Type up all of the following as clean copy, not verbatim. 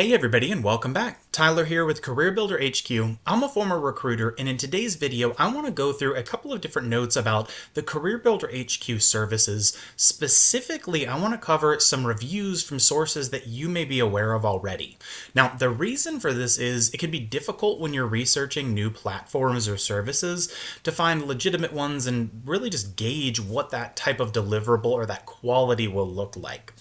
Hey everybody and welcome back. Tyler here with Career Builder HQ. I'm a former recruiter, and in today's video I want to go through a couple of different notes about the Career Builder HQ services. Specifically, I want to cover some reviews from sources that you may be aware of already. Now, the reason for this is it can be difficult when you're researching new platforms or services to find legitimate ones and really just gauge what that type of deliverable or that quality will look like.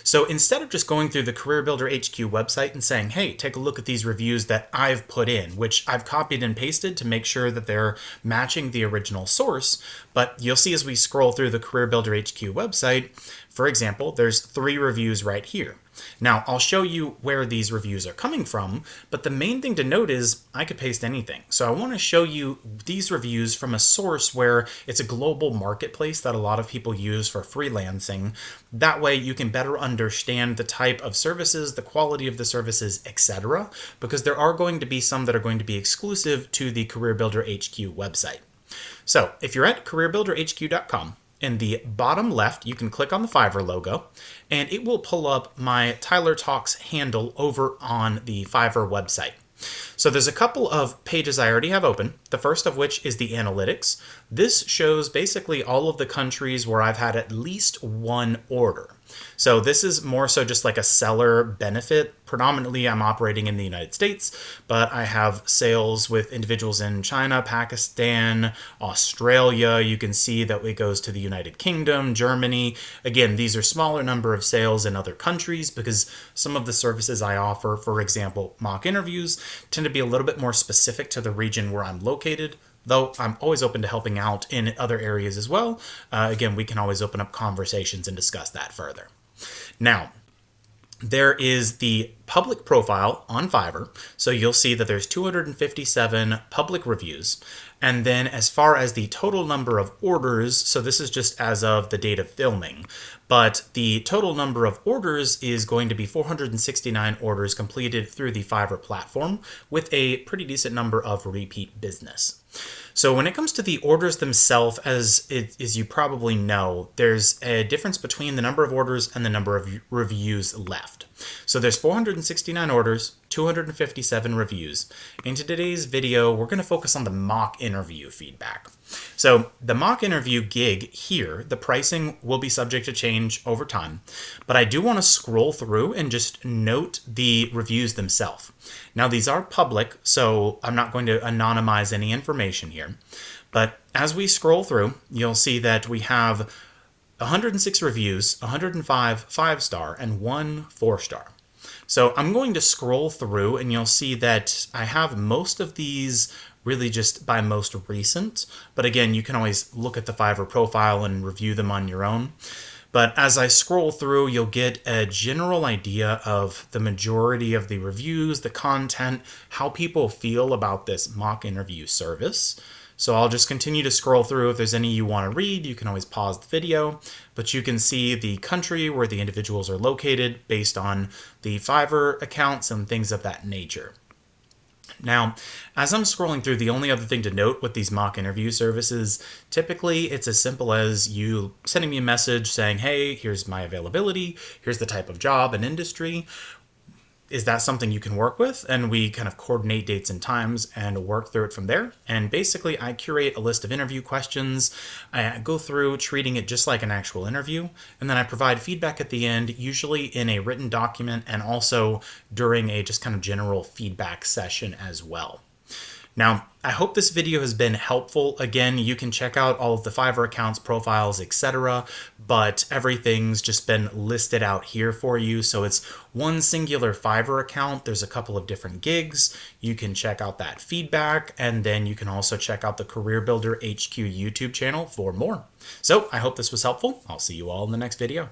So instead of just going through the Career Builder HQ website and saying, hey, take a look at these reviews that I've put in, which I've copied and pasted to make sure that they're matching the original source. But you'll see as we scroll through the Career Builder HQ website, for example, there's 3 reviews right here. Now, I'll show you where these reviews are coming from, but the main thing to note is I could paste anything. So I want to show you these reviews from a source where it's a global marketplace that a lot of people use for freelancing. That way you can better understand the type of services, the quality of the services, etc. Because there are going to be some that are going to be exclusive to the Career Builder HQ website. So if you're at careerbuilderhq.com, in the bottom left, you can click on the Fiverr logo, and it will pull up my Tyler Talks handle over on the Fiverr website. So there's a couple of pages I already have open, the first of which is the analytics. This shows basically all of the countries where I've had at least one order. So this is more so just like a seller benefit. Predominantly, I'm operating in the United States, but I have sales with individuals in China, Pakistan, Australia. You can see that it goes to the United Kingdom, Germany. Again, these are smaller number of sales in other countries because some of the services I offer, for example, mock interviews, tend to be a little bit more specific to the region where I'm located. Though I'm always open to helping out in other areas as well. Again, we can always open up conversations and discuss that further. Now, there is the public profile on Fiverr. So you'll see that there's 257 public reviews. And then as far as the total number of orders, so this is just as of the date of filming, but the total number of orders is going to be 469 orders completed through the Fiverr platform with a pretty decent number of repeat business. So when it comes to the orders themselves, as you probably know, there's a difference between the number of orders and the number of reviews left. So there's 469 orders, 257 reviews. In today's video, we're going to focus on the mock interview feedback. So the mock interview gig here, the pricing will be subject to change over time, but I do want to scroll through and just note the reviews themselves. Now these are public, so I'm not going to anonymize any information here, but as we scroll through, you'll see that we have 106 reviews, 105 5-star, and 1 4-star. So I'm going to scroll through and you'll see that I have most of these really just by most recent. But again, you can always look at the Fiverr profile and review them on your own. But as I scroll through, you'll get a general idea of the majority of the reviews, the content, how people feel about this mock interview service. So I'll just continue to scroll through. If there's any you want to read, you can always pause the video, but you can see the country where the individuals are located based on the Fiverr accounts and things of that nature. Now, as I'm scrolling through, the only other thing to note with these mock interview services, typically it's as simple as you sending me a message saying, hey, here's my availability, here's the type of job and industry. Is that something you can work with? And we kind of coordinate dates and times and work through it from there. And basically, I curate a list of interview questions. I go through treating it just like an actual interview. And then I provide feedback at the end, usually in a written document and also during a just kind of general feedback session as well. Now, I hope this video has been helpful. Again, you can check out all of the Fiverr accounts, profiles, etc., but everything's just been listed out here for you. So it's one singular Fiverr account. There's a couple of different gigs. You can check out that feedback, and then you can also check out the Career Builder HQ YouTube channel for more. So I hope this was helpful. I'll see you all in the next video.